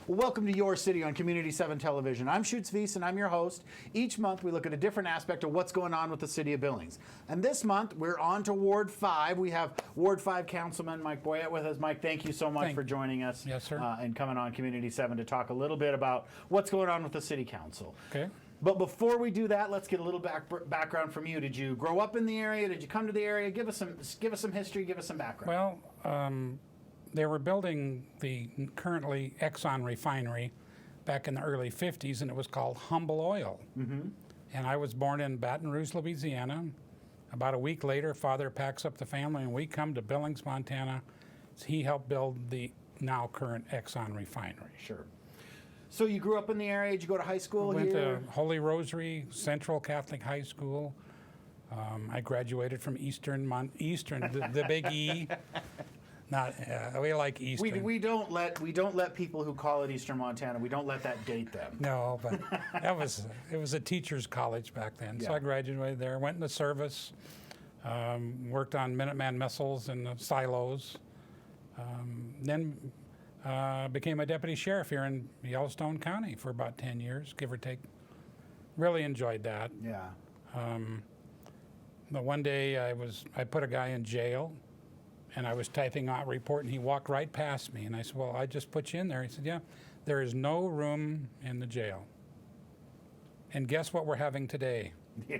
Well, welcome to Your City on Community 7 Television. I'm Veis and I'm your host. Each month we look at a different aspect of what's going on with the city of Billings. And this month we're on to Ward 5. We have Ward 5 Councilman Mike Boyett with us. Mike, thank you so much for joining us. Yes, sir. And coming on Community 7 to talk a little bit about what's going on with the city council. Okay. But before we do that, let's get a little background from you. Did you grow up in the area? Did you come to the area? Give us some history. Give us some background. Well, they were building the currently Exxon refinery back in the early 50s, and it was called Humble Oil. Mm-hmm. And I was born in Baton Rouge, Louisiana. About a week later, Father packs up the family, and we come to Billings, Montana. He helped build the now current Exxon refinery. Sure. So you grew up in the area? Did you go to high school here? Went to Holy Rosary Central Catholic High School. I graduated from Eastern, the Big E. We like Eastern. We don't let people who call it Eastern Montana. We don't let that date them. No, but it was a teachers' college back then. Yeah. So I graduated there, went into service, worked on Minuteman missiles and the silos, then became a deputy sheriff here in Yellowstone County for about 10 years, give or take. Really enjoyed that. Yeah. But one day I put a guy in jail. And I was typing out a report, and he walked right past me. And I said, well, I just put you in there. He said, yeah, there is no room in the jail. And guess what we're having today? Yeah.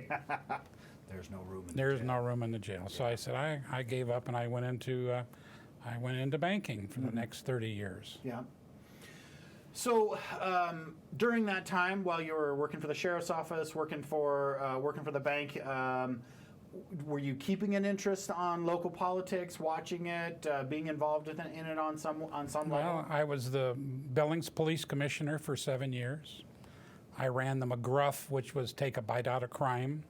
There's no room in the jail. There's no room in the jail. Yeah. So I said, I gave up, and I went into banking for the next 30 years. Yeah. So during that time, while you were working for the sheriff's office, working for the bank, were you keeping an interest on local politics, watching it, being involved in it on some level? Well, I was the Billings Police Commissioner for 7 years. I ran the McGruff, which was Take a Bite Out of Crime.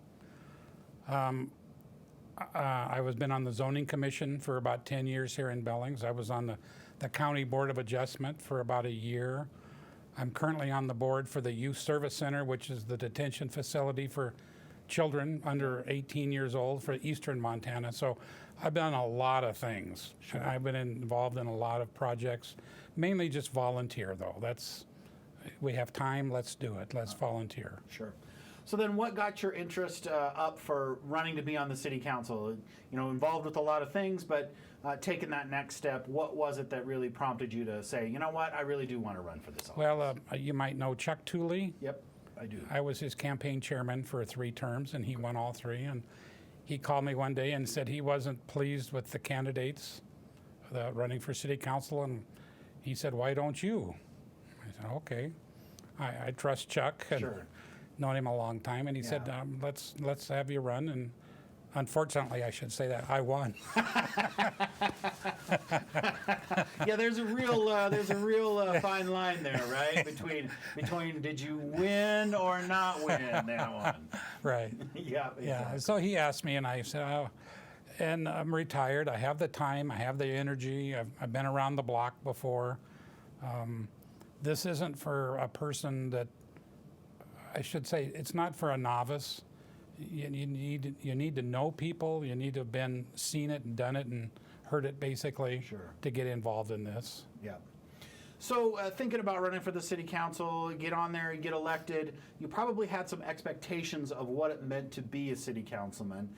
I was been on the Zoning Commission for about 10 years here in Billings. I was on the County Board of Adjustment for about a year. I'm currently on the board for the Youth Service Center, which is the detention facility for children under 18 years old for Eastern Montana. So I've done a lot of things. Sure. I've been involved in a lot of projects, mainly just volunteer though. We have time, let's do it. Let's volunteer. Sure. So then what got your interest up for running to be on the city council? You know, involved with a lot of things, but taking that next step, what was it that really prompted you to say, you know what, I really do want to run for this office? Well, you might know Chuck Tooley. Yep. I do. I was his campaign chairman for 3 terms, and he won all 3. And he called me one day and said he wasn't pleased with the candidates running for city council, and he said, "Why don't you?" I said, "Okay." I trust Chuck and Sure. known him a long time, and he said, "Let's have you run." And unfortunately, I should say that I won. Yeah, there's a real fine line there, right? Between did you win or not win that one? Right. Yeah. Exactly. Yeah. So he asked me, and I said, "Oh," and I'm retired. I have the time. I have the energy. I've been around the block before. This isn't for a person that, I should say, it's not for a novice. You need to know people. You need to have seen it and done it and heard it basically. Sure. To get involved in this. Yeah. So thinking about running for the city council, get on there, get elected, you probably had some expectations of what it meant to be a city councilman.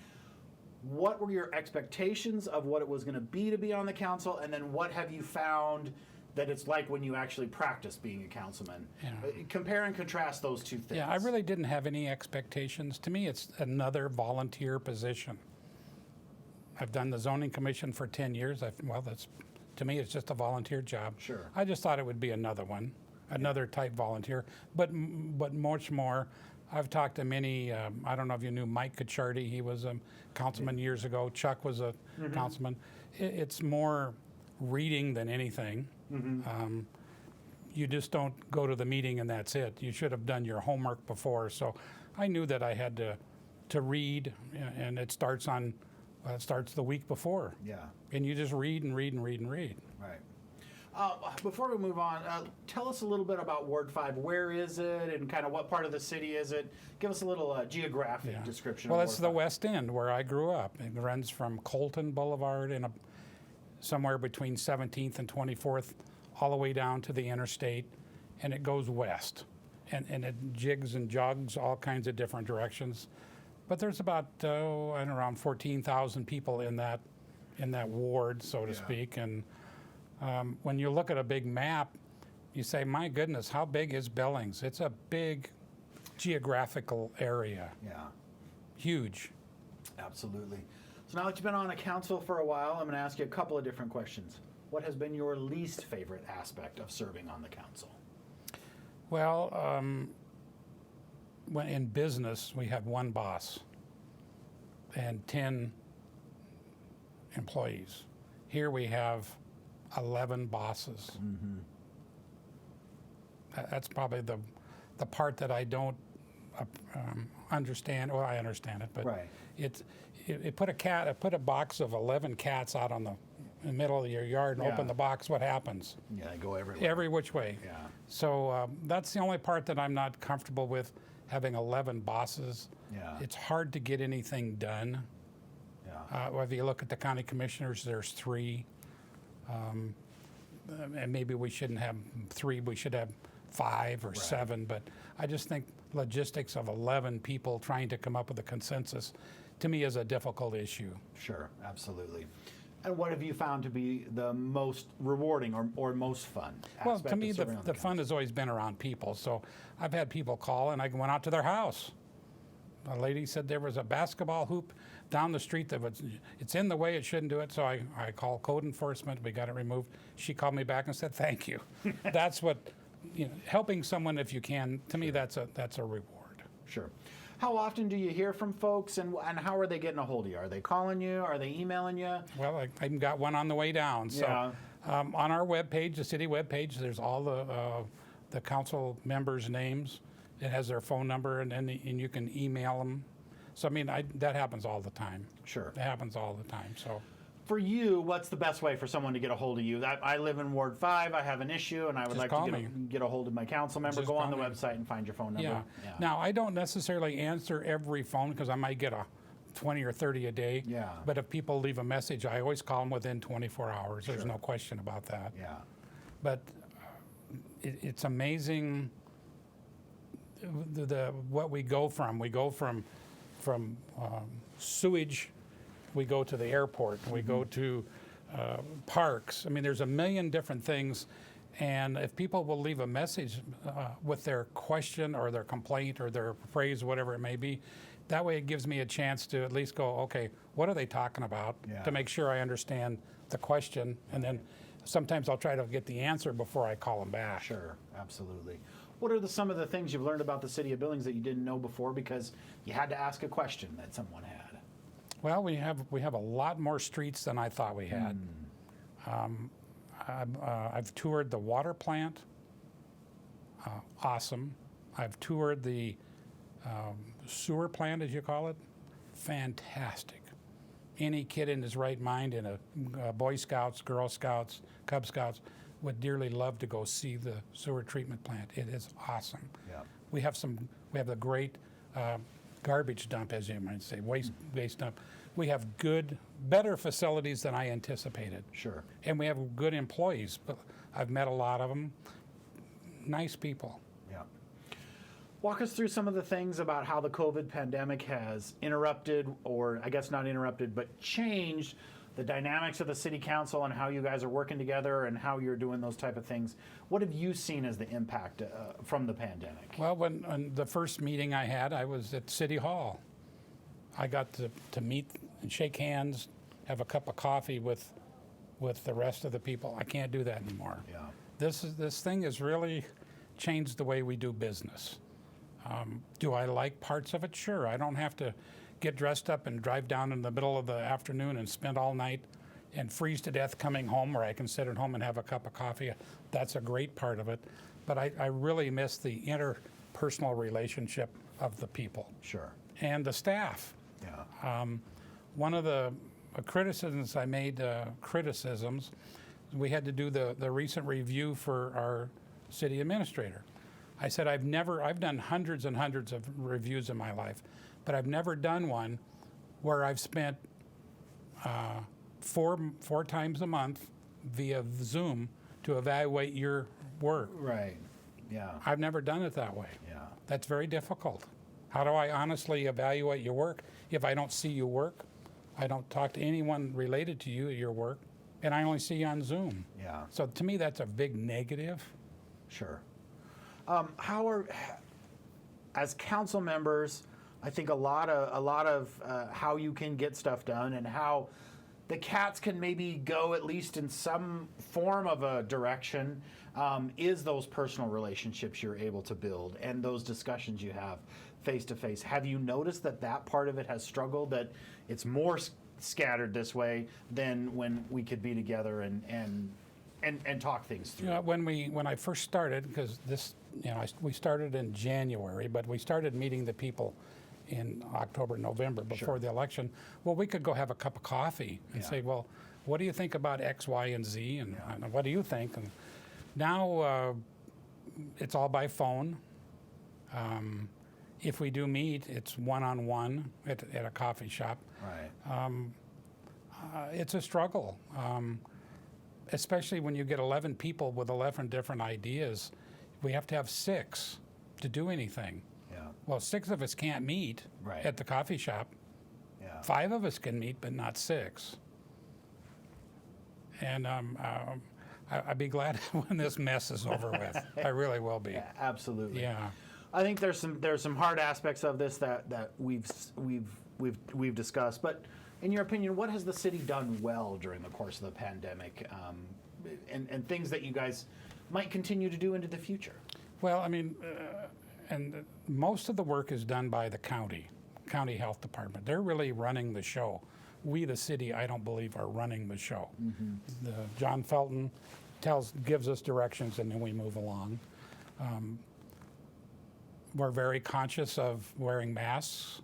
What were your expectations of what it was going to be on the council, and then what have you found that it's like when you actually practice being a councilman? Yeah. Compare and contrast those two things. Yeah, I really didn't have any expectations. To me, it's another volunteer position. I've done the zoning commission for 10 years. To me, it's just a volunteer job. Sure. I just thought it would be another one, another type volunteer, but much more. I've talked to many, I don't know if you knew Mike Kachardy. He was a councilman years ago. Chuck was a councilman. It's more reading than anything. Mm-hmm. You just don't go to the meeting and that's it. You should have done your homework before. So I knew that I had to read, and it starts the week before. Yeah. And you just read and read and read and read. Right. Before we move on, tell us a little bit about Ward 5. Where is it, and kind of what part of the city is it? Give us a little geographic description. Well, it's the West End where I grew up. It runs from Colton Boulevard somewhere between 17th and 24th all the way down to the interstate. and it goes west. And it jigs and jogs all kinds of different directions. But there's about around 14,000 people in that ward, so to speak. And when you look at a big map, you say, my goodness, how big is Billings? It's a big geographical area. Yeah. Huge. Absolutely. So now that you've been on a council for a while, I'm going to ask you a couple of different questions. What has been your least favorite aspect of serving on the council? Well, when in business, we have one boss and 10 employees. Here we have 11 bosses. Mm-hmm. That's probably the part that I don't understand. Well, I understand it, but Right. it put a box of 11 cats out in the middle of your yard and Yeah. open the box. What happens? Yeah, they go everywhere. Every which way. Yeah. So that's the only part that I'm not comfortable with, having 11 bosses. Yeah. It's hard to get anything done. Yeah. Whether you look at the county commissioners, there's 3. And maybe we shouldn't have 3, we should have 5 or 7. But I just think logistics of 11 people trying to come up with a consensus, to me, is a difficult issue. Sure, absolutely. And what have you found to be the most rewarding or most fun Well, aspect to me, of serving on the fun has always been around people. So I've had people call, and I went out to their house. A lady said there was a basketball hoop down the street that it's in the way, it shouldn't do it. So I called code enforcement, we got it removed. She called me back and said, thank you. That's what, helping someone if you can, to me, that's a reward. Sure. How often do you hear from folks, and how are they getting a hold of you? Are they calling you? Are they emailing you? Well, I even got one on the way down. So Yeah. on our webpage, the city webpage, there's all the council members' names. It has their phone number, and you can email them. So, I mean, that happens all the time. Sure. It happens all the time. So, For you, what's the best way for someone to get a hold of you? I live in Ward 5, I have an issue, and I would Just like call to me. get a hold of my council member. Just Go on the call me. website and find your phone number. yeah. Now, I don't necessarily answer every phone because I might get a 20 or 30 a day. Yeah. But if people leave a message, I always call them within 24 hours. There's no question about that. Yeah. But it's amazing what we go from. We go from sewage, we go to the airport, we go to parks. I mean, there's a million different things. And if people will leave a message with their question or their complaint or their praise, whatever it may be, that way it gives me a chance to at least go, okay, what are they talking about? Yeah. To make sure I understand the question. And then sometimes I'll try to get the answer before I call them back. Sure, absolutely. What are some of the things you've learned about the city of Billings that you didn't know before because you had to ask a question that someone had? Well, we have a lot more streets than I thought we had. I've toured the water plant. Awesome. I've toured the sewer plant, as you call it. Fantastic. Any kid in his right mind in a Boy Scouts, Girl Scouts, Cub Scouts would dearly love to go see the sewer treatment plant. It is awesome. Yeah. We have the great garbage dump, as you might say, waste dump. We have better facilities than I anticipated. Sure. And we have good employees. But I've met a lot of them. Nice people. Yeah. Walk us through some of the things about how the COVID pandemic has interrupted, or I guess not interrupted, but changed the dynamics of the city council and how you guys are working together and how you're doing those type of things. What have you seen as the impact from the pandemic? Well, when the first meeting I had, I was at City Hall. I got to meet and shake hands, have a cup of coffee with the rest of the people. I can't do that anymore. Yeah. This thing has really changed the way we do business. Do I like parts of it? Sure. I don't have to get dressed up and drive down in the middle of the afternoon and spend all night and freeze to death coming home, where I can sit at home and have a cup of coffee. That's a great part of it. But I really miss the interpersonal relationship of the people. Sure. And the staff. Yeah. One of the criticisms I made, we had to do the recent review for our city administrator. I said, I've done hundreds and hundreds of reviews in my life, but I've never done one where I've spent four times a month via Zoom to evaluate your work. Right. Yeah. I've never done it that way. Yeah. That's very difficult. How do I honestly evaluate your work if I don't see you work? I don't talk to anyone related to you at your work, and I only see you on Zoom. Yeah. So to me, that's a big negative. Sure. As council members, I think a lot of how you can get stuff done and how the cats can maybe go at least in some form of a direction is those personal relationships you're able to build and those discussions you have face to face. Have you noticed that part of it has struggled, that it's more scattered this way than when we could be together and talk things through? You know, when I first started, because this, we started in January, but we started meeting the people in October, November before the election. Well, we could go have a cup of coffee and say, well, what do you think about X, Y, and Z, and what do you think? And now it's all by phone. If we do meet, it's one-on-one at a coffee shop. Right. It's a struggle, especially when you get 11 people with 11 different ideas. We have to have 6 to do anything. Yeah. Well, 6 of us can't meet at the coffee shop. Yeah. 5 of us can meet, but not 6. And I'd be glad when this mess is over with. I really will be. Yeah, absolutely. Yeah. I think there's some hard aspects of this that we've discussed. But in your opinion, what has the city done well during the course of the pandemic, and things that you guys might continue to do into the future? Well, I mean, and most of the work is done by the county health department. They're really running the show. We, the city, I don't believe are running the show. Mm-hmm. John Felton gives us directions, and then we move along. We're very conscious of wearing masks,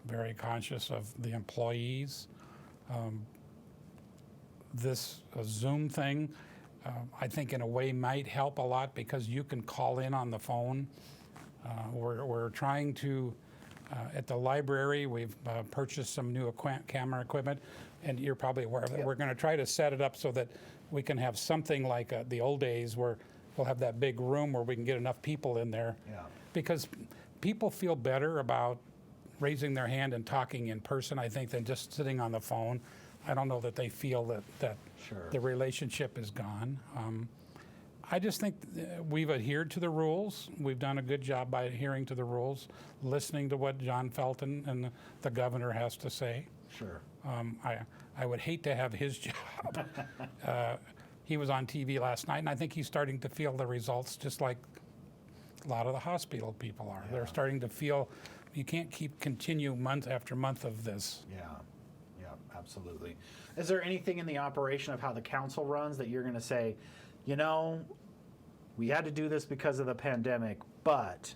very conscious of the employees. This Zoom thing, I think in a way might help a lot because you can call in on the phone. We're trying to, at the library, we've purchased some new camera equipment, and you're probably aware of it. Yep. We're going to try to set it up so that we can have something like the old days where we'll have that big room where we can get enough people in there. Yeah. Because people feel better about raising their hand and talking in person, I think, than just sitting on the phone. I don't know that they feel that the relationship is gone. I just think we've adhered to the rules. We've done a good job by adhering to the rules, listening to what John Felton and the governor has to say. Sure. I would hate to have his job. He was on TV last night, and I think he's starting to feel the results just like a lot of the hospital people are. Yeah. They're starting to feel you can't continue month after month of this. Yeah, absolutely. Is there anything in the operation of how the council runs that you're going to say, we had to do this because of the pandemic, but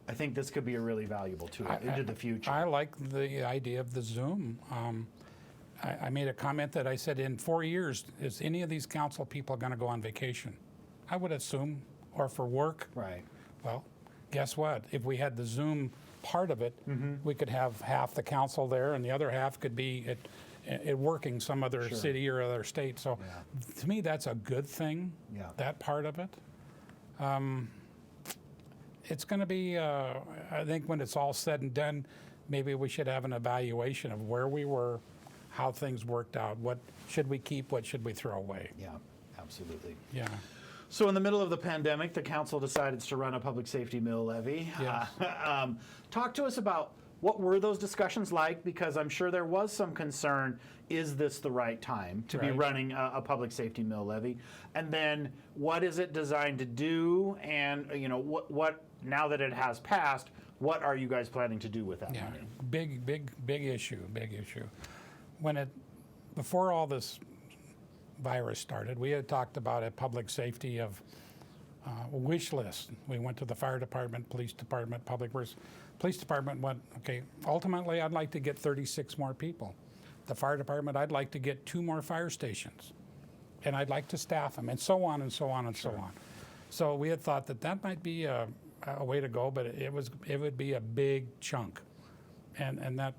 I think this could be a really valuable tool into the future? I like the idea of the Zoom. I made a comment that I said, in 4 years, is any of these council people going to go on vacation? I would assume, or for work. Right. Well, guess what? If we had the Zoom part of it, we could have half the council there, and the other half could be at working some other city or other state. So to me, that's a good thing, that part of it. It's going to be, I think when it's all said and done, maybe we should have an evaluation of where we were, how things worked out, what should we keep, what should we throw away. Yeah, absolutely. Yeah. So in the middle of the pandemic, the council decided to run a public safety mill levy. Yes. Talk to us about what were those discussions like, because I'm sure there was some concern, is this the right time to be running a public safety mill levy? And then what is it designed to do? And what now that it has passed, what are you guys planning to do with that money? Big issue. Before all this virus started, we had talked about a public safety of wish list. We went to the fire department, police department, public works. Police department went, okay, ultimately I'd like to get 36 more people. The fire department, I'd like to get 2 more fire stations. And I'd like to staff them, and so on and so on and so on. So we had thought that might be a way to go, but it would be a big chunk. And that,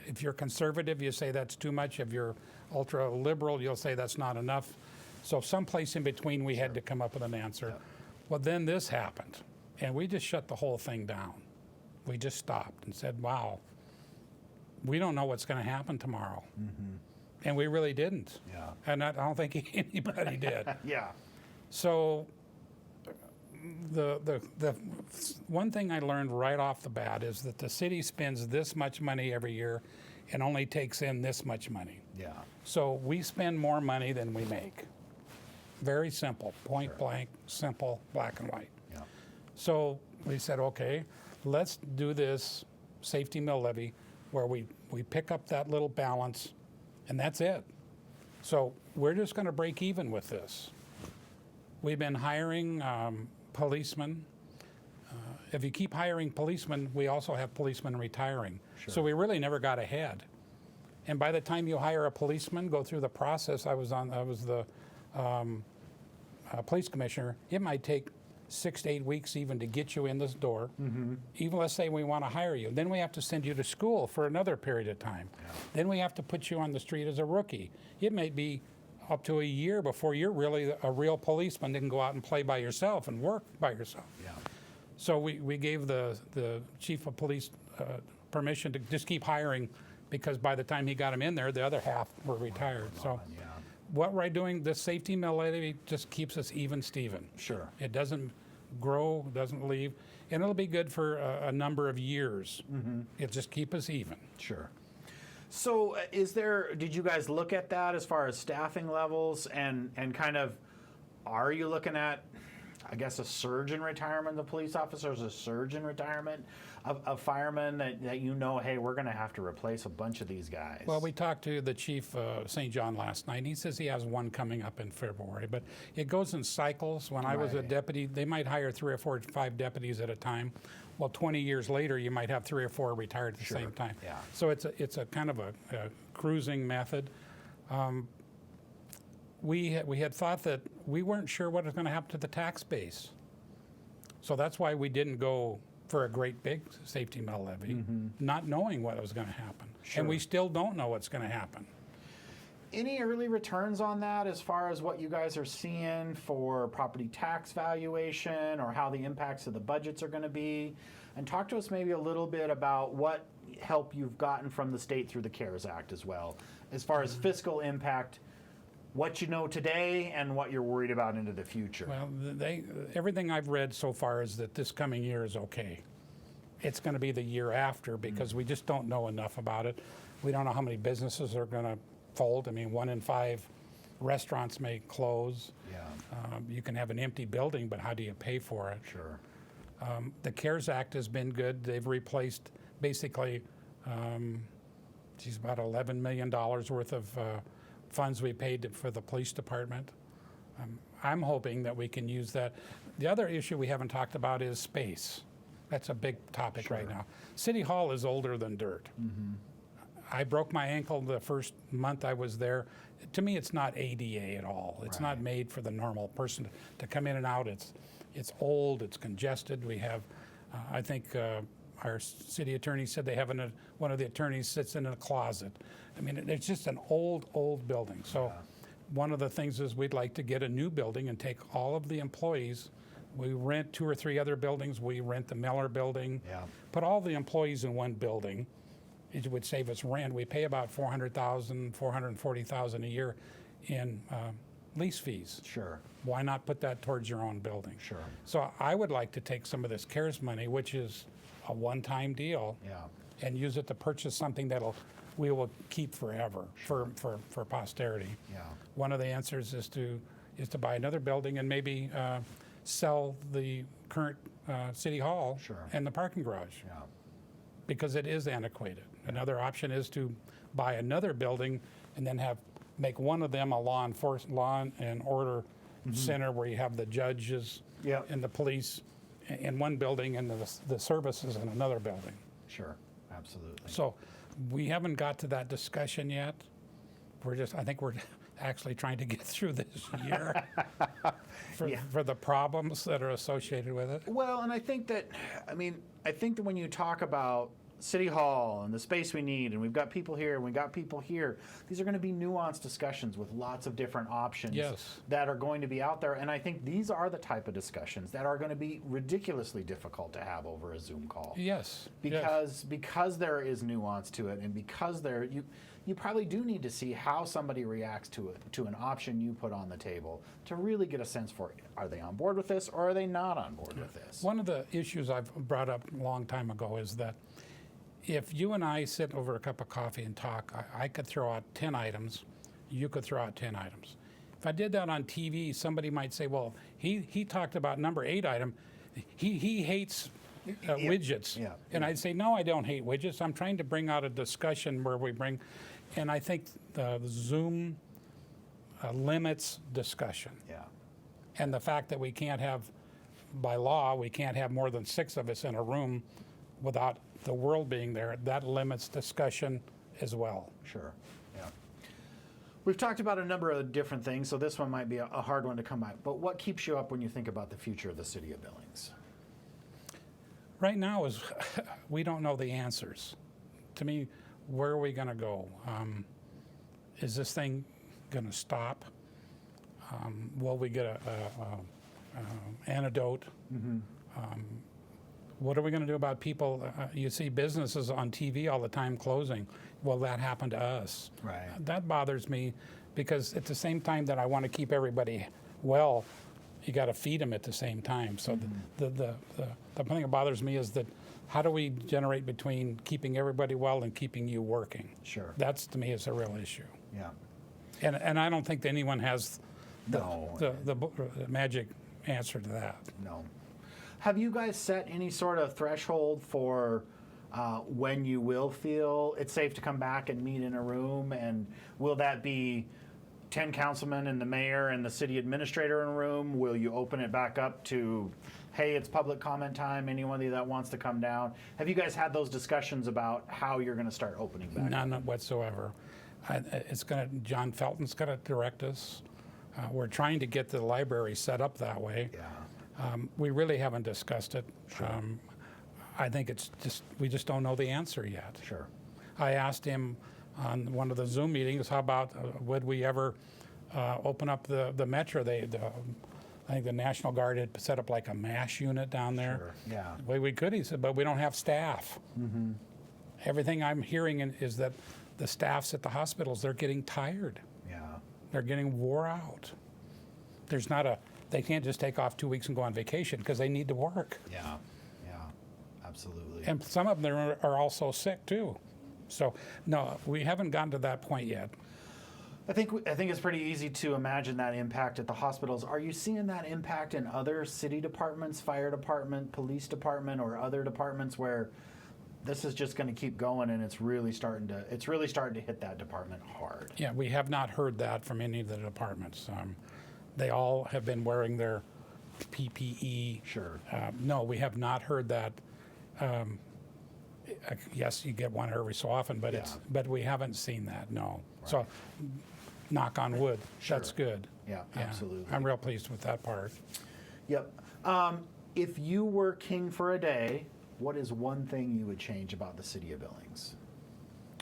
if you're conservative, you say that's too much. If you're ultra liberal, you'll say that's not enough. So someplace in between, we had to come up with an answer. Well, then this happened, and we just shut the whole thing down. We just stopped and said, wow, we don't know what's going to happen tomorrow. And we really didn't. Yeah. And I don't think anybody did. Yeah. So the one thing I learned right off the bat is that the city spends this much money every year and only takes in this much money. Yeah. So we spend more money than we make. Very simple, point blank, simple, black and white. Yeah. So we said, okay, let's do this safety mill levy where we pick up that little balance, and that's it. So we're just going to break even with this. We've been hiring policemen. If you keep hiring policemen, we also have policemen retiring. Sure. So we really never got ahead. And by the time you hire a policeman, go through the process, I was the police commissioner, it might take 6 to 8 weeks even to get you in this door. Even let's say we want to hire you. Then we have to send you to school for another period of time. Then we have to put you on the street as a rookie. It may be up to a year before you're really a real policeman that can go out and play by yourself and work by yourself. Yeah. So we gave the chief of police permission to just keep hiring, because by the time he got him in there, the other half were retired. So Yeah. what we're doing, the safety mill levy just keeps us even, Steven. Sure. It doesn't grow, doesn't leave, and it'll be good for a number of years. It'll just keep us even. Sure. So did you guys look at that as far as staffing levels and kind of, are you looking at, I guess, a surge in retirement of police officers, a surge in retirement of firemen that you know, hey, we're going to have to replace a bunch of these guys? Well, we talked to the chief St. John last night. He says he has one coming up in February, but it goes in cycles. When I was a Right. deputy, they might hire 3 or 4 or 5 deputies at a time. Well, 20 years later, you might have 3 or 4 retired at the same time. Yeah. So it's a kind of a cruising method. We had thought that we weren't sure what was going to happen to the tax base. So that's why we didn't go for a great big safety mill levy, not knowing what was going to happen. Sure. And we still don't know what's going to happen. Any early returns on that as far as what you guys are seeing for property tax valuation or how the impacts of the budgets are going to be? And talk to us maybe a little bit about what help you've gotten from the state through the CARES Act as well, as far as fiscal impact, what you know today and what you're worried about into the future. Well, everything I've read so far is that this coming year is okay. It's going to be the year after because we just don't know enough about it. We don't know how many businesses are going to fold. I mean, 1 in 5 restaurants may close. Yeah, You can have an empty building, but how do you pay for it? sure. The CARES Act has been good. They've replaced basically, about $11 million worth of funds we paid for the police department. I'm hoping that we can use that. The other issue we haven't talked about is space. That's a big topic right now. City Hall is older than dirt. I broke my ankle the first month I was there. To me, it's not ADA at all. It's not made for the normal person to come in and out. It's old, it's congested. We have, I think our city attorney said they have one of the attorneys sits in a closet. I mean, it's just an old building. So one of the things is we'd like to get a new building and take all of the employees. We rent 2 or 3 other buildings. We rent the Miller building. Yeah. Put all the employees in one building. It would save us rent. We pay about $400,000, $440,000 a year in lease fees. Sure. Why not put that towards your own building? Sure. So I would like to take some of this CARES money, which is a one-time deal, Yeah. and use it to purchase something we will keep forever for posterity. Yeah. One of the answers is to buy another building and maybe sell the current city hall Sure. and the parking garage Yeah. because it is antiquated. Another option is to buy another building and then make one of them a law and order center where you have the judges Yep. and the police in one building and the services in another building. Sure. Absolutely. So we haven't got to that discussion yet. I think we're actually trying to get through this year for the problems that are associated with it. Well, and I think that when you talk about City Hall and the space we need, and we've got people here, and we've got people here. These are going to be nuanced discussions with lots of different options Yes. that are going to be out there. And I think these are the type of discussions that are going to be ridiculously difficult to have over a Zoom call. Yes. Yes. Because there is nuance to it, and because you probably do need to see how somebody reacts to an option you put on the table to really get a sense for, are they on board with this or are they not on board with this? One of the issues I've brought up a long time ago is that if you and I sit over a cup of coffee and talk, I could throw out 10 items, you could throw out 10 items. If I did that on TV, somebody might say, well, he talked about number 8 item, he hates widgets. Yeah. And I'd say, no, I don't hate widgets. I'm trying to bring out a discussion where we bring, and I think the Zoom limits discussion. Yeah. And the fact that we can't have, by law, we can't have more than 6 of us in a room without the world being there, that limits discussion as well. Sure. Yeah. We've talked about a number of different things, so this one might be a hard one to come by. But what keeps you up when you think about the future of the city of Billings? Right now is we don't know the answers. To me, where are we going to go? Is this thing going to stop? Will we get a antidote? What are we going to do about people? You see businesses on TV all the time closing. Will that happen to us? Right. That bothers me because at the same time that I want to keep everybody well, you got to feed them at the same time. So the thing that bothers me is that how do we generate between keeping everybody well and keeping you working? Sure. That's, to me, is a real issue. Yeah. And I don't think that anyone has No. the magic answer to that. No. Have you guys set any sort of threshold for when you will feel it's safe to come back and meet in a room? And will that be 10 councilmen and the mayor and the city administrator in a room? Will you open it back up to, hey, it's public comment time, anybody that wants to come down? Have you guys had those discussions about how you're going to start opening back? None whatsoever. John Felton's going to direct us. We're trying to get the library set up that way. Yeah. We really haven't discussed it. Sure. I think we just don't know the answer yet. Sure. I asked him on one of the Zoom meetings, how about would we ever open up the metro? I think the National Guard had set up like a MASH unit down there. Sure. Yeah. Well, we could, he said, but we don't have staff. Everything I'm hearing is that the staffs at the hospitals, they're getting tired. Yeah. They're getting wore out. They can't just take off 2 weeks and go on vacation because they need to work. Yeah. Yeah. Absolutely. And some of them are also sick too. So no, we haven't gotten to that point yet. I think it's pretty easy to imagine that impact at the hospitals. Are you seeing that impact in other city departments, fire department, police department, or other departments where this is just going to keep going and it's really starting to hit that department hard? Yeah, we have not heard that from any of the departments. They all have been wearing their PPE. Sure. No, we have not heard that. Yes, you get one every so often, but Yeah. but we haven't seen that. No. Right. So, knock on wood. Sure. That's good. Yeah, absolutely. I'm real pleased with that part. Yep. If you were king for a day, what is one thing you would change about the city of Billings?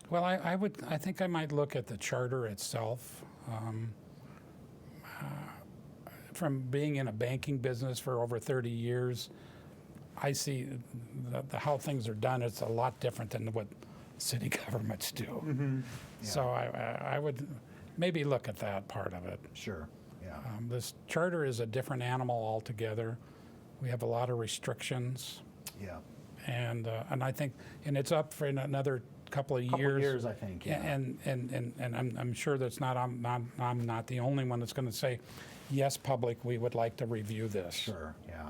Well, I think I might look at the charter itself. From being in a banking business for over 30 years, I see how things are done. It's a lot different than what city governments do. Mm-hmm. Yeah. So I would maybe look at that part of it. Sure. Yeah. This charter is a different animal altogether. We have a lot of restrictions, Yeah. and I think it's up for another couple of Couple years. years, I think. Yeah. And I'm sure that's not I'm not the only one that's going to say, yes, public, we would like to review this. Sure, yeah.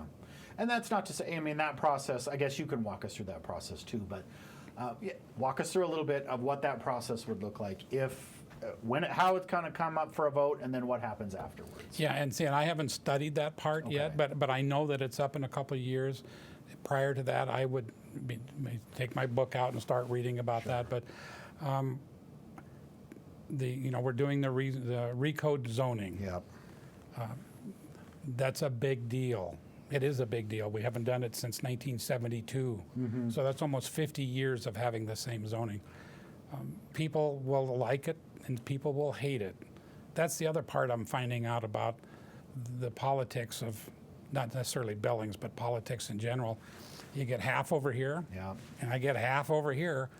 And that's not to say, I mean, that process, I guess you can walk us through that process too, but walk us through a little bit of what that process would look like how it's going to come up for a vote and then what happens afterwards. Yeah, and I haven't studied that part yet, but I know that it's up in a couple of years. Prior to that, I would take my book out and start reading about that. But we're doing the recode zoning. Yep. That's a big deal. It is a big deal. We haven't done it since 1972. So that's almost 50 years of having the same zoning. People will like it and people will hate it. That's the other part I'm finding out about the politics of, not necessarily Billings, but politics in general. You get half over here, Yeah. and I get half over here,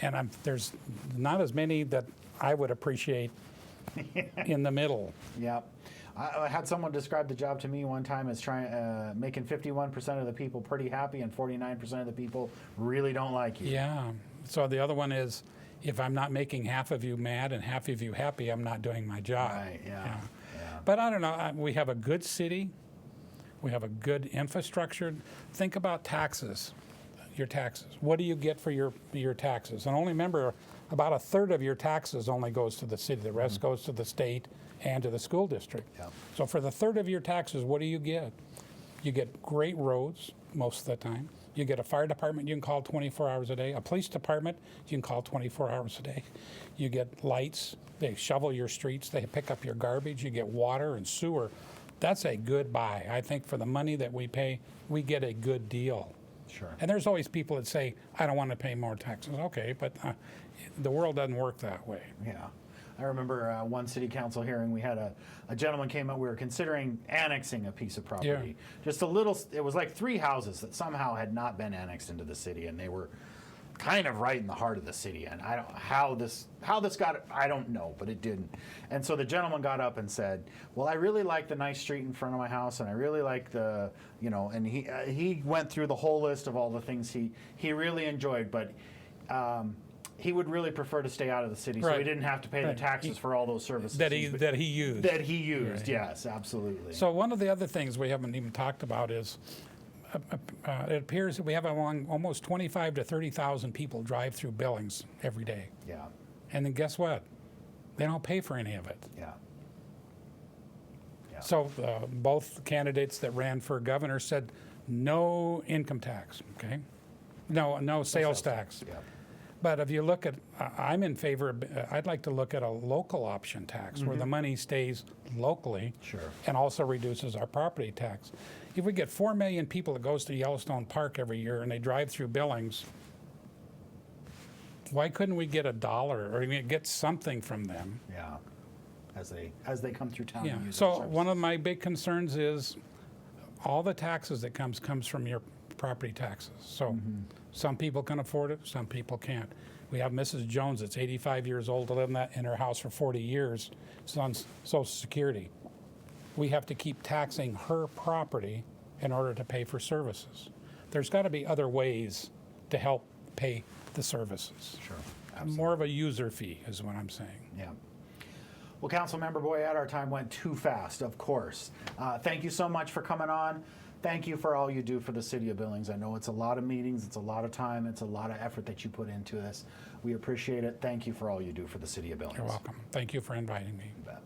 Yeah. and there's not as many that I would appreciate in the middle. Yeah. I had someone describe the job to me one time as making 51% of the people pretty happy and 49% of the people really don't like you. Yeah. So the other one is, if I'm not making half of you mad and half of you happy, I'm not doing my job. Right, yeah. But I don't know. We have a good city. We have a good infrastructure. Think about taxes, your taxes. What do you get for your taxes? And only remember, about a third of your taxes only goes to the city. The rest goes to the state and to the school district. Yep. So for the third of your taxes, what do you get? You get great roads most of the time. You get a fire department you can call 24 hours a day. A police department you can call 24 hours a day. You get lights. They shovel your streets. They pick up your garbage. You get water and sewer. That's a good buy. I think for the money that we pay, we get a good deal. Sure. And there's always people that say, I don't want to pay more taxes. Okay, but the world doesn't work that way. Yeah. I remember one city council hearing, we had a gentleman came up, we were considering annexing a piece of property. Yeah. Just a little, it was like 3 houses that somehow had not been annexed into the city, and they were kind of right in the heart of the city. And I don't, how this got, I don't know, but it didn't. And so the gentleman got up and said, well, I really like the nice street in front of my house, and I really like the, and he went through the whole list of all the things he really enjoyed, but he would really prefer to stay out of the city, so he Right. didn't have to pay the Right. taxes for all those services That he used. That he used. Right. Yes, absolutely. So one of the other things we haven't even talked about is it appears that we have almost 25 to 30,000 people drive through Billings every day. Yeah, And then guess what? They don't pay for any of it. yeah, yeah. So both candidates that ran for governor said no income tax, okay? No sales tax. Yeah. But if you look at, I'm in favor of, I'd like to look at a local option tax where the money stays locally Sure. and also reduces our property tax. If we get 4 million people that goes to Yellowstone Park every year and they drive through Billings, why couldn't we get $1 or get something from them? Yeah. As they come through town. Yeah. And use So our services. one of my big concerns is all the taxes that comes from your property taxes. So some people can afford it, some people can't. We have Mrs. Jones that's 85 years old to live in her house for 40 years. It's on Social Security. We have to keep taxing her property in order to pay for services. There's got to be other ways to help pay the services. Sure. More of a user fee is what I'm saying. Yeah. Well, Councilmember Boyett, our time went too fast, of course. Thank you so much for coming on. Thank you for all you do for the city of Billings. I know it's a lot of meetings, it's a lot of time, it's a lot of effort that you put into this. We appreciate it. Thank you for all you do for the city of Billings. You're welcome. Thank you for inviting me. You bet.